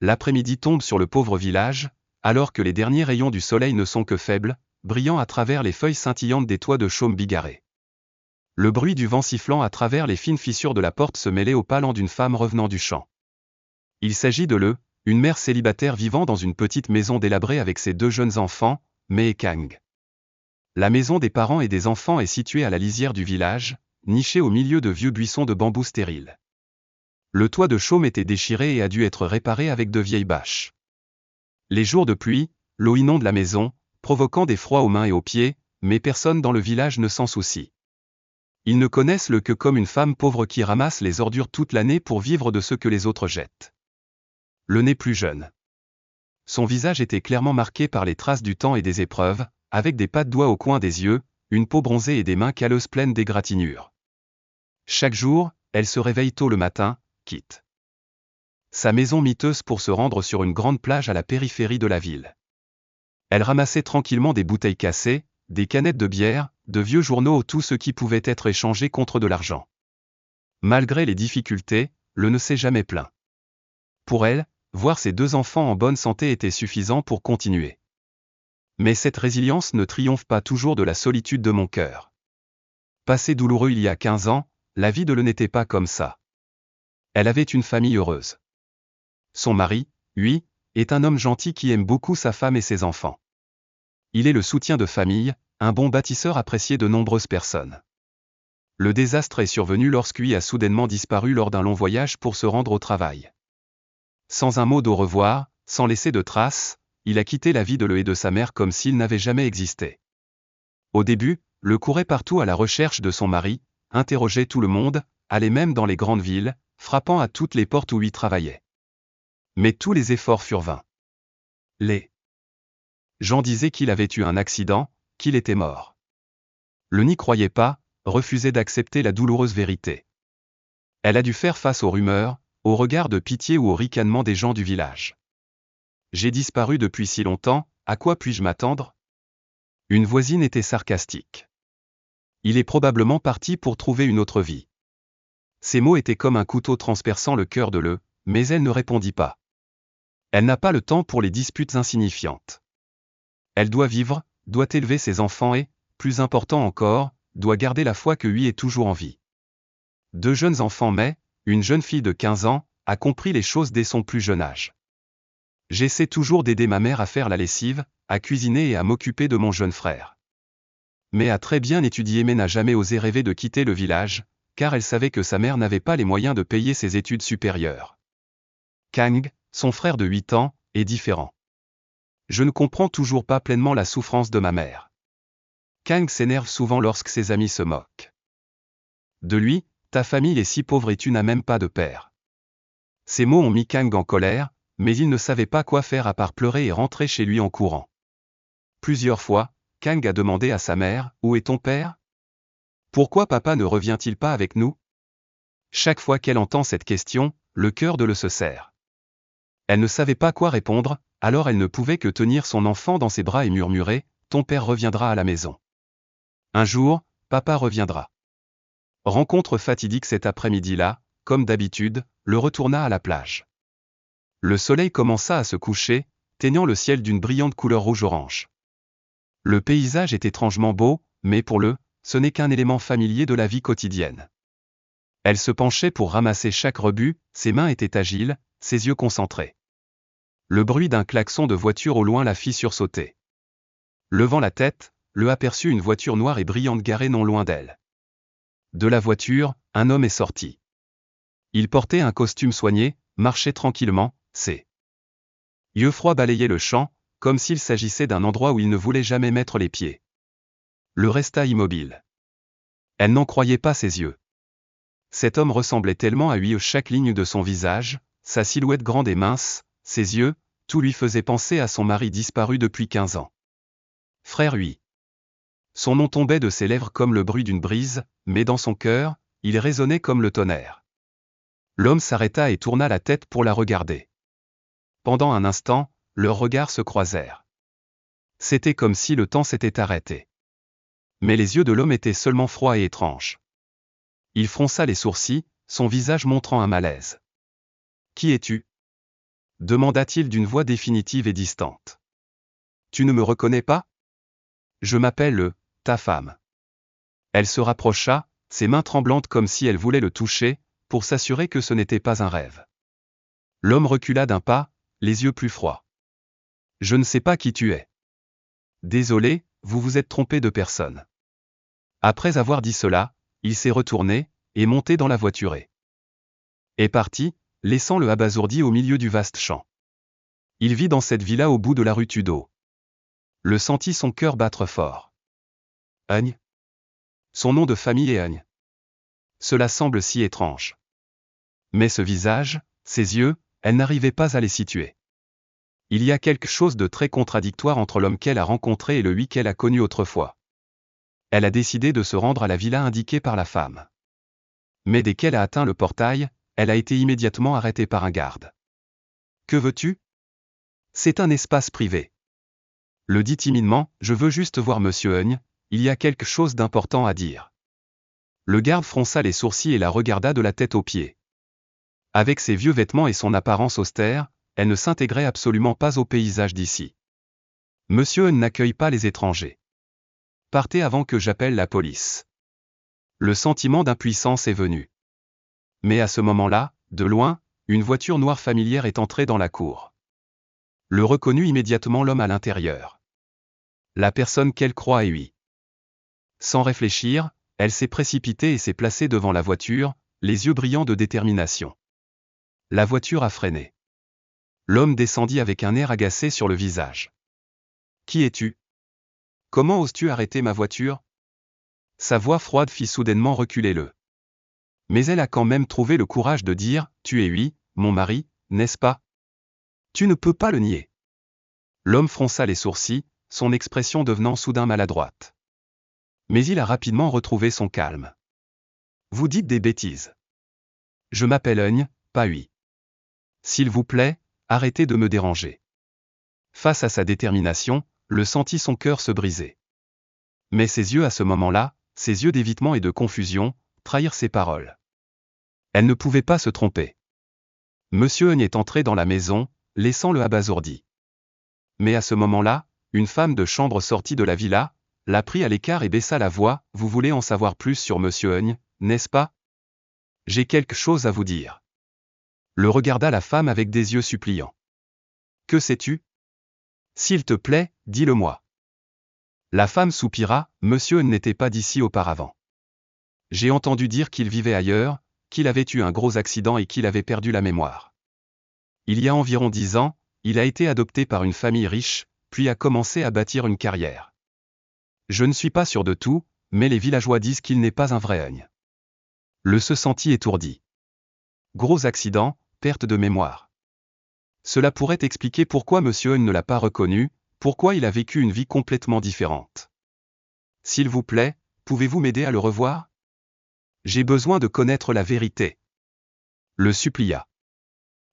l'après-midi tombe sur le pauvre village, alors que les derniers rayons du soleil ne sont que faibles, brillant à travers les feuilles scintillantes des toits de chaume bigarrés. Le bruit du vent sifflant à travers les fines fissures de la porte se mêlait au palan d'une femme revenant du champ. Il s'agit de Le, une mère célibataire vivant dans une petite maison délabrée avec ses 2 jeunes enfants, Mei et Kang. La maison des parents et des enfants est située à la lisière du village, nichée au milieu de vieux buissons de bambou stériles. Le toit de chaume était déchiré et a dû être réparé avec de vieilles bâches. Les jours de pluie, l'eau inonde la maison, provoquant des froids aux mains et aux pieds, mais personne dans le village ne s'en soucie. Ils ne connaissent Le que comme une femme pauvre qui ramasse les ordures toute l'année pour vivre de ce que les autres jettent. Le n'est plus jeune. Son visage était clairement marqué par les traces du temps et des épreuves, avec des pattes d'oie au coin des yeux, une peau bronzée et des mains calleuses pleines d'égratignures. Chaque jour, elle se réveille tôt le matin, quitte sa maison miteuse pour se rendre sur une grande plage à la périphérie de la ville. Elle ramassait tranquillement des bouteilles cassées, des canettes de bière, de vieux journaux, tout ce qui pouvait être échangé contre de l'argent. Malgré les difficultés, Le ne s'est jamais plaint. Pour elle, voir ses 2 enfants en bonne santé était suffisant pour continuer. Mais cette résilience ne triomphe pas toujours de la solitude de mon cœur. Passé douloureux il y a 15 ans, la vie de Le n'était pas comme ça. Elle avait une famille heureuse. Son mari, lui, est un homme gentil qui aime beaucoup sa femme et ses enfants. Il est le soutien de famille, un bon bâtisseur apprécié de nombreuses personnes. Le désastre est survenu lorsqu'il a soudainement disparu lors d'un long voyage pour se rendre au travail. Sans un mot d'au revoir, sans laisser de traces, il a quitté la vie de Le et de sa mère comme s'il n'avait jamais existé. Au début, Le courait partout à la recherche de son mari, interrogeait tout le monde, allait même dans les grandes villes, frappant à toutes les portes où il travaillait. Mais tous les efforts furent vains. Les gens disaient qu'il avait eu un accident, qu'il était mort. Le n'y croyait pas, refusait d'accepter la douloureuse vérité. Elle a dû faire face aux rumeurs, aux regards de pitié ou aux ricanements des gens du village. J'ai disparu depuis si longtemps, à quoi puis-je m'attendre? Une voisine était sarcastique. Il est probablement parti pour trouver une autre vie. Ces mots étaient comme un couteau transperçant le cœur de Le, mais elle ne répondit pas. Elle n'a pas le temps pour les disputes insignifiantes. Elle doit vivre, doit élever ses enfants et, plus important encore, doit garder la foi que lui est toujours en vie. 2 jeunes enfants mais, une jeune fille de 15 ans, a compris les choses dès son plus jeune âge. J'essaie toujours d'aider ma mère à faire la lessive, à cuisiner et à m'occuper de mon jeune frère. Mais a très bien étudié mais n'a jamais osé rêver de quitter le village, car elle savait que sa mère n'avait pas les moyens de payer ses études supérieures. Kang, son frère de 8 ans, est différent. Je ne comprends toujours pas pleinement la souffrance de ma mère. Kang s'énerve souvent lorsque ses amis se moquent de lui, ta famille est si pauvre et tu n'as même pas de père. Ces mots ont mis Kang en colère, mais il ne savait pas quoi faire à part pleurer et rentrer chez lui en courant. Plusieurs fois, Kang a demandé à sa mère, où est ton père? Pourquoi papa ne revient-il pas avec nous? Chaque fois qu'elle entend cette question, le cœur de Le se serre. Elle ne savait pas quoi répondre, alors elle ne pouvait que tenir son enfant dans ses bras et murmurer, ton père reviendra à la maison. Un jour, papa reviendra. Rencontre fatidique cet après-midi-là, comme d'habitude, Le retourna à la plage. Le soleil commença à se coucher, teignant le ciel d'une brillante couleur rouge-orange. Le paysage est étrangement beau, mais pour Le, ce n'est qu'un élément familier de la vie quotidienne. Elle se penchait pour ramasser chaque rebut, ses mains étaient agiles, ses yeux concentrés. Le bruit d'un klaxon de voiture au loin la fit sursauter. Levant la tête, Le aperçut une voiture noire et brillante garée non loin d'elle. De la voiture, un homme est sorti. Il portait un costume soigné, marchait tranquillement, ses yeux froids balayaient le champ, comme s'il s'agissait d'un endroit où il ne voulait jamais mettre les pieds. Le resta immobile. Elle n'en croyait pas ses yeux. Cet homme ressemblait tellement à lui, chaque ligne de son visage, sa silhouette grande et mince, ses yeux, tout lui faisait penser à son mari disparu depuis 15 ans. Frère lui. Son nom tombait de ses lèvres comme le bruit d'une brise, mais dans son cœur, il résonnait comme le tonnerre. L'homme s'arrêta et tourna la tête pour la regarder. Pendant un instant, leurs regards se croisèrent. C'était comme si le temps s'était arrêté. Mais les yeux de l'homme étaient seulement froids et étranges. Il fronça les sourcils, son visage montrant un malaise. Qui es-tu? demanda-t-il d'une voix définitive et distante. Tu ne me reconnais pas? Je m'appelle ta femme. Elle se rapprocha, ses mains tremblantes comme si elle voulait le toucher, pour s'assurer que ce n'était pas un rêve. L'homme recula d'un pas, les yeux plus froids. Je ne sais pas qui tu es. Désolé, vous vous êtes trompé de personne. Après avoir dit cela, il s'est retourné, et monté dans la voiturée. Est parti, laissant le abasourdi au milieu du vaste champ. Il vit dans cette villa au bout de la rue Tudo. Le sentit son cœur battre fort. Agne. Son nom de famille est Agne. Cela semble si étrange. Mais ce visage, ses yeux, elle n'arrivait pas à les situer. Il y a quelque chose de très contradictoire entre l'homme qu'elle a rencontré et le lui qu'elle a connu autrefois. Elle a décidé de se rendre à la villa indiquée par la femme. Mais dès qu'elle a atteint le portail, elle a été immédiatement arrêtée par un garde. Que veux-tu? C'est un espace privé. Le dit timidement, je veux juste voir Monsieur Agne, il y a quelque chose d'important à dire. Le garde fronça les sourcils et la regarda de la tête aux pieds. Avec ses vieux vêtements et son apparence austère, elle ne s'intégrait absolument pas au paysage d'ici. Monsieur Agne n'accueille pas les étrangers. Partez avant que j'appelle la police. Le sentiment d'impuissance est venu. Mais à ce moment-là, de loin, une voiture noire familière est entrée dans la cour. Le reconnut immédiatement l'homme à l'intérieur. La personne qu'elle croit est lui. Sans réfléchir, elle s'est précipitée et s'est placée devant la voiture, les yeux brillants de détermination. La voiture a freiné. L'homme descendit avec un air agacé sur le visage. Qui es-tu? Comment oses-tu arrêter ma voiture? Sa voix froide fit soudainement reculer le. Mais elle a quand même trouvé le courage de dire, tu es lui, mon mari, n'est-ce pas? Tu ne peux pas le nier. L'homme fronça les sourcils, son expression devenant soudain maladroite. Mais il a rapidement retrouvé son calme. Vous dites des bêtises. Je m'appelle Agne, pas lui. S'il vous plaît, arrêtez de me déranger. Face à sa détermination, le sentit son cœur se briser. Mais ses yeux à ce moment-là, ses yeux d'évitement et de confusion, trahirent ses paroles. Elle ne pouvait pas se tromper. Monsieur Agne est entré dans la maison, laissant le abasourdi. Mais à ce moment-là, une femme de chambre sortit de la villa, la prit à l'écart et baissa la voix, vous voulez en savoir plus sur Monsieur Agne, n'est-ce pas? J'ai quelque chose à vous dire. Le regarda la femme avec des yeux suppliants. Que sais-tu? S'il te plaît, dis-le-moi. La femme soupira, Monsieur Agne n'était pas d'ici auparavant. J'ai entendu dire qu'il vivait ailleurs, qu'il avait eu un gros accident et qu'il avait perdu la mémoire. Il y a environ 10 ans, il a été adopté par une famille riche, puis a commencé à bâtir une carrière. Je ne suis pas sûr de tout, mais les villageois disent qu'il n'est pas un vrai Agne. Le se sentit étourdi. Gros accident, perte de mémoire. Cela pourrait expliquer pourquoi Monsieur Agne ne l'a pas reconnu, pourquoi il a vécu une vie complètement différente. S'il vous plaît, pouvez-vous m'aider à le revoir? J'ai besoin de connaître la vérité. Le supplia.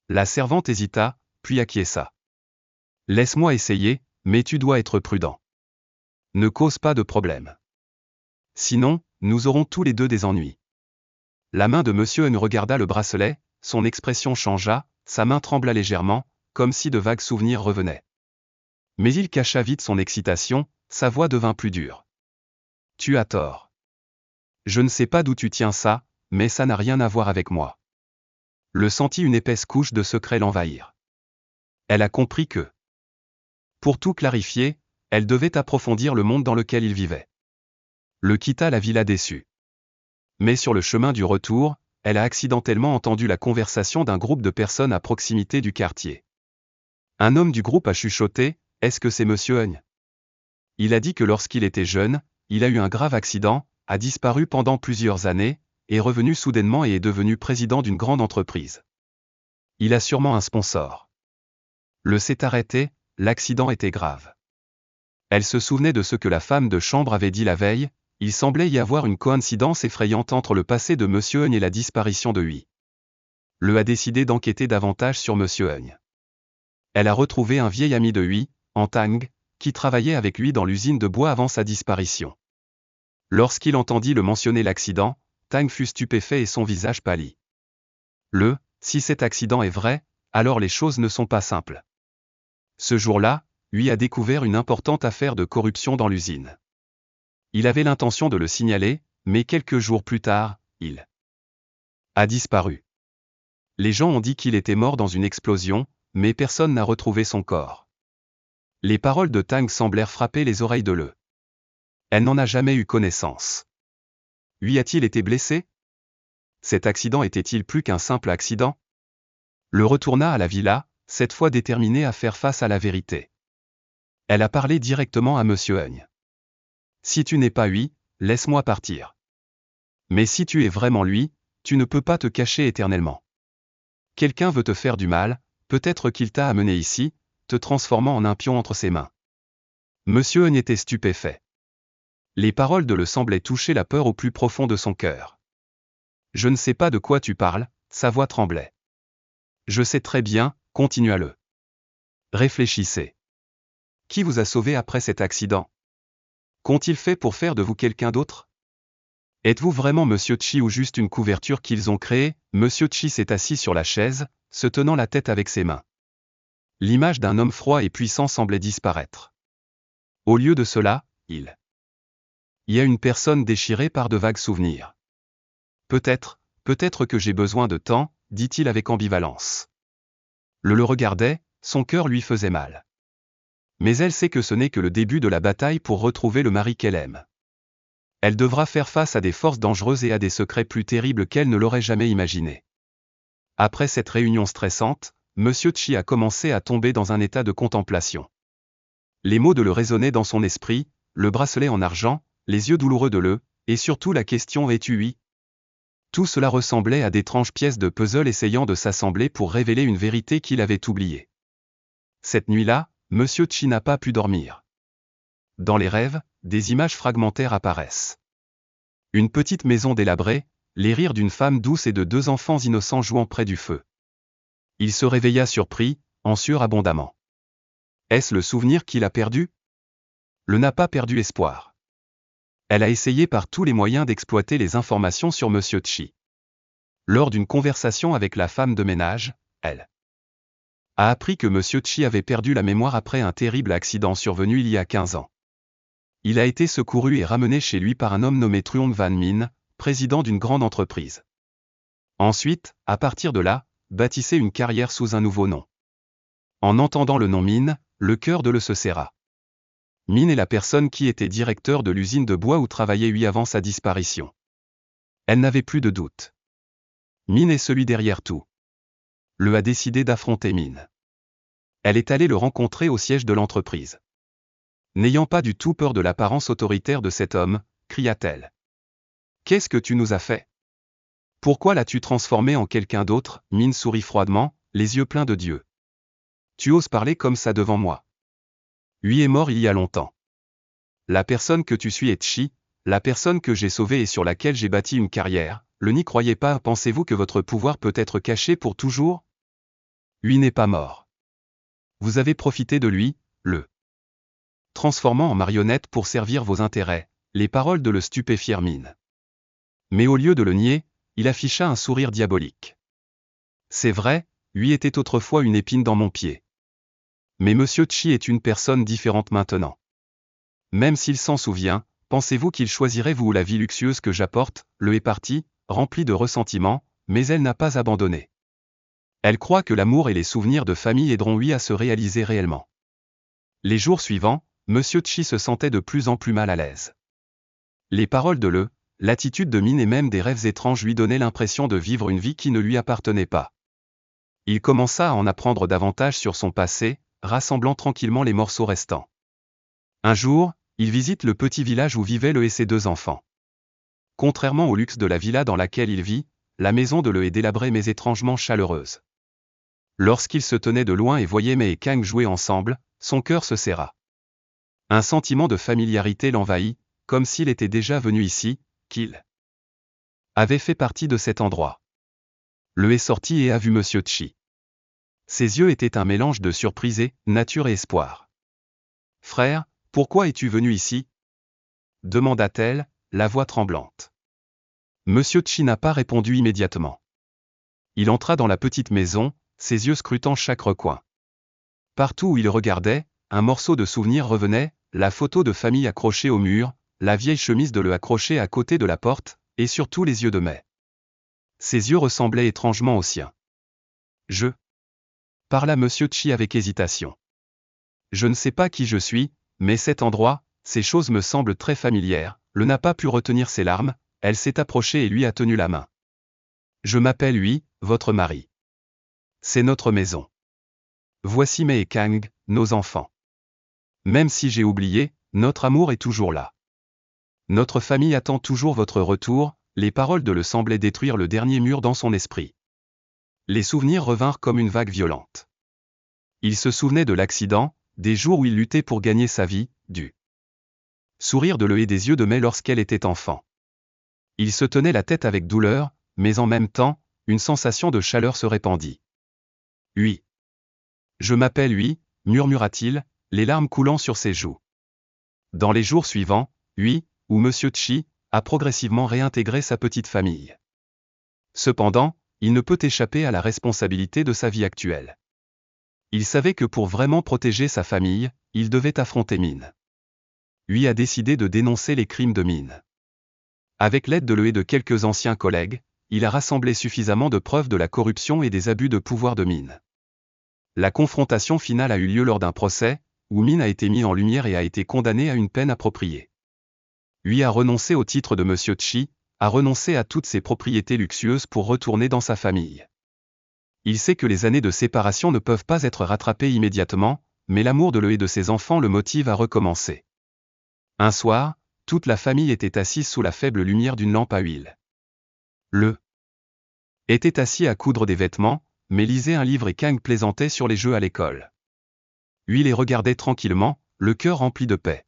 La servante hésita, puis acquiesça. Laisse-moi essayer, mais tu dois être prudent. Ne cause pas de problème. Sinon, nous aurons tous les deux des ennuis. La main de Monsieur Agne regarda le bracelet, son expression changea, sa main trembla légèrement, comme si de vagues souvenirs revenaient. Mais il cacha vite son excitation, sa voix devint plus dure. Tu as tort. Je ne sais pas d'où tu tiens ça, mais ça n'a rien à voir avec moi. Le sentit une épaisse couche de secret l'envahir. Elle a compris que, pour tout clarifier, elle devait approfondir le monde dans lequel il vivait. Le quitta la villa déçue. Mais sur le chemin du retour, elle a accidentellement entendu la conversation d'un groupe de personnes à proximité du quartier. Un homme du groupe a chuchoté, « Est-ce que c'est Monsieur Agne? Il a dit que lorsqu'il était jeune, il a eu un grave accident, a disparu pendant plusieurs années, est revenu soudainement et est devenu président d'une grande entreprise. Il a sûrement un sponsor. Le s'est arrêté, l'accident était grave. » Elle se souvenait de ce que la femme de chambre avait dit la veille, il semblait y avoir une coïncidence effrayante entre le passé de Monsieur Agne et la disparition de lui. Le a décidé d'enquêter davantage sur Monsieur Agne. Elle a retrouvé un vieil ami de lui, Tang, qui travaillait avec lui dans l'usine de bois avant sa disparition. Lorsqu'il entendit le mentionner l'accident, Tang fut stupéfait et son visage pâlit. Si cet accident est vrai, alors les choses ne sont pas simples. Ce jour-là, lui a découvert une importante affaire de corruption dans l'usine. Il avait l'intention de le signaler, mais quelques jours plus tard, il a disparu. Les gens ont dit qu'il était mort dans une explosion, mais personne n'a retrouvé son corps. Les paroles de Tang semblèrent frapper les oreilles de Le. Elle n'en a jamais eu connaissance. Lui a-t-il été blessé? Cet accident était-il plus qu'un simple accident? Le retourna à la villa, cette fois déterminée à faire face à la vérité. Elle a parlé directement à Monsieur Hung. Si tu n'es pas lui, laisse-moi partir. Mais si tu es vraiment lui, tu ne peux pas te cacher éternellement. Quelqu'un veut te faire du mal, peut-être qu'il t'a amené ici, te transformant en un pion entre ses mains. Monsieur Hung était stupéfait. Les paroles de Le semblaient toucher la peur au plus profond de son cœur. Je ne sais pas de quoi tu parles, sa voix tremblait. Je sais très bien, continua Le. Réfléchissez. Qui vous a sauvé après cet accident? Qu'ont-ils fait pour faire de vous quelqu'un d'autre? Êtes-vous vraiment Monsieur Chi ou juste une couverture qu'ils ont créée? Monsieur Chi s'est assis sur la chaise, se tenant la tête avec ses mains. L'image d'un homme froid et puissant semblait disparaître. Au lieu de cela, il y a une personne déchirée par de vagues souvenirs. Peut-être que j'ai besoin de temps, dit-il avec ambivalence. Le regardait, son cœur lui faisait mal. Mais elle sait que ce n'est que le début de la bataille pour retrouver le mari qu'elle aime. Elle devra faire face à des forces dangereuses et à des secrets plus terribles qu'elle ne l'aurait jamais imaginé. Après cette réunion stressante, Monsieur Chi a commencé à tomber dans un état de contemplation. Les mots de Le résonnaient dans son esprit, le bracelet en argent, les yeux douloureux de Le, et surtout la question es-tu lui? Tout cela ressemblait à d'étranges pièces de puzzle essayant de s'assembler pour révéler une vérité qu'il avait oubliée. Cette nuit-là, Monsieur Chi n'a pas pu dormir. Dans les rêves, des images fragmentaires apparaissent. Une petite maison délabrée, les rires d'une femme douce et de deux enfants innocents jouant près du feu. Il se réveilla surpris, en sueur abondamment. Est-ce le souvenir qu'il a perdu? Le n'a pas perdu espoir. Elle a essayé par tous les moyens d'exploiter les informations sur Monsieur Chi. Lors d'une conversation avec la femme de ménage, elle a appris que Monsieur Chi avait perdu la mémoire après un terrible accident survenu il y a 15 ans. Il a été secouru et ramené chez lui par un homme nommé Truong Van Min, président d'une grande entreprise. Ensuite, à partir de là, bâtissait une carrière sous un nouveau nom. En entendant le nom Min, le cœur de Le se serra. Min est la personne qui était directeur de l'usine de bois où travaillait lui avant sa disparition. Elle n'avait plus de doute. Min est celui derrière tout. Le a décidé d'affronter Min. Elle est allée le rencontrer au siège de l'entreprise. N'ayant pas du tout peur de l'apparence autoritaire de cet homme, cria-t-elle. Qu'est-ce que tu nous as fait? Pourquoi l'as-tu transformé en quelqu'un d'autre? Min sourit froidement, les yeux pleins de Dieu. Tu oses parler comme ça devant moi. Lui est mort il y a longtemps. La personne que tu suis est Chi, la personne que j'ai sauvée et sur laquelle j'ai bâti une carrière. Le n'y croyez pas, pensez-vous que votre pouvoir peut être caché pour toujours? Lui n'est pas mort. Vous avez profité de lui, le transformant en marionnette pour servir vos intérêts. Les paroles de Le stupéfièrent Min. Mais au lieu de le nier, il afficha un sourire diabolique. C'est vrai, lui était autrefois une épine dans mon pied. Mais Monsieur Chi est une personne différente maintenant. Même s'il s'en souvient, pensez-vous qu'il choisirait vous ou la vie luxueuse que j'apporte? Le est parti, rempli de ressentiment, mais elle n'a pas abandonné. Elle croit que l'amour et les souvenirs de famille aideront lui à se réaliser réellement. Les jours suivants, Monsieur Chi se sentait de plus en plus mal à l'aise. Les paroles de Le, l'attitude de Min et même des rêves étranges lui donnaient l'impression de vivre une vie qui ne lui appartenait pas. Il commença à en apprendre davantage sur son passé, rassemblant tranquillement les morceaux restants. Un jour, il visite le petit village où vivaient Le et ses deux enfants. Contrairement au luxe de la villa dans laquelle il vit, la maison de Le est délabrée mais étrangement chaleureuse. Lorsqu'il se tenait de loin et voyait Mei et Kang jouer ensemble, son cœur se serra. Un sentiment de familiarité l'envahit, comme s'il était déjà venu ici, qu'il avait fait partie de cet endroit. Le est sorti et a vu Monsieur Chi. Ses yeux étaient un mélange de surprise et nature et espoir. Frère, pourquoi es-tu venu ici? Demanda-t-elle, la voix tremblante. Monsieur Chi n'a pas répondu immédiatement. Il entra dans la petite maison, ses yeux scrutant chaque recoin. Partout où il regardait, un morceau de souvenir revenait, la photo de famille accrochée au mur, la vieille chemise de Le accrochée à côté de la porte, et surtout les yeux de Mai. Ses yeux ressemblaient étrangement aux siens. Je parla Monsieur Chi avec hésitation. Je ne sais pas qui je suis, mais cet endroit, ces choses me semblent très familières. Le n'a pas pu retenir ses larmes, elle s'est approchée et lui a tenu la main. Je m'appelle lui, votre mari. C'est notre maison. Voici Mei et Kang, nos enfants. Même si j'ai oublié, notre amour est toujours là. Notre famille attend toujours votre retour, les paroles de Le semblaient détruire le dernier mur dans son esprit. Les souvenirs revinrent comme une vague violente. Il se souvenait de l'accident, des jours où il luttait pour gagner sa vie, du sourire de Le et des yeux de Mai lorsqu'elle était enfant. Il se tenait la tête avec douleur, mais en même temps, une sensation de chaleur se répandit. Oui. Je m'appelle lui, murmura-t-il, les larmes coulant sur ses joues. Dans les jours suivants, lui, où Monsieur Chi, a progressivement réintégré sa petite famille. Cependant, il ne peut échapper à la responsabilité de sa vie actuelle. Il savait que pour vraiment protéger sa famille, il devait affronter Min. Lui a décidé de dénoncer les crimes de Min. Avec l'aide de Le et de quelques anciens collègues, il a rassemblé suffisamment de preuves de la corruption et des abus de pouvoir de Min. La confrontation finale a eu lieu lors d'un procès, où Min a été mis en lumière et a été condamné à une peine appropriée. Lui a renoncé au titre de Monsieur Chi, a renoncé à toutes ses propriétés luxueuses pour retourner dans sa famille. Il sait que les années de séparation ne peuvent pas être rattrapées immédiatement, mais l'amour de Le et de ses enfants le motive à recommencer. Un soir, toute la famille était assise sous la faible lumière d'une lampe à huile. Le était assis à coudre des vêtements, mais lisait un livre et Kang plaisantait sur les jeux à l'école. Lui les regardait tranquillement, le cœur rempli de paix.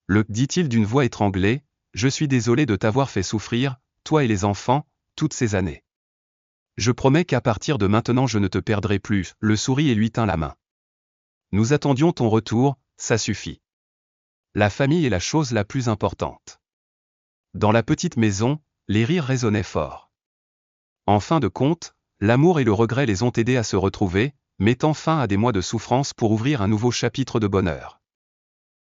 Le dit-il d'une voix étranglée, je suis désolé de t'avoir fait souffrir, toi et les enfants, toutes ces années. Je promets qu'à partir de maintenant je ne te perdrai plus. Le sourit et lui tint la main. Nous attendions ton retour, ça suffit. La famille est la chose la plus importante. Dans la petite maison, les rires résonnaient fort. En fin de compte, l'amour et le regret les ont aidés à se retrouver, mettant fin à des mois de souffrance pour ouvrir un nouveau chapitre de bonheur.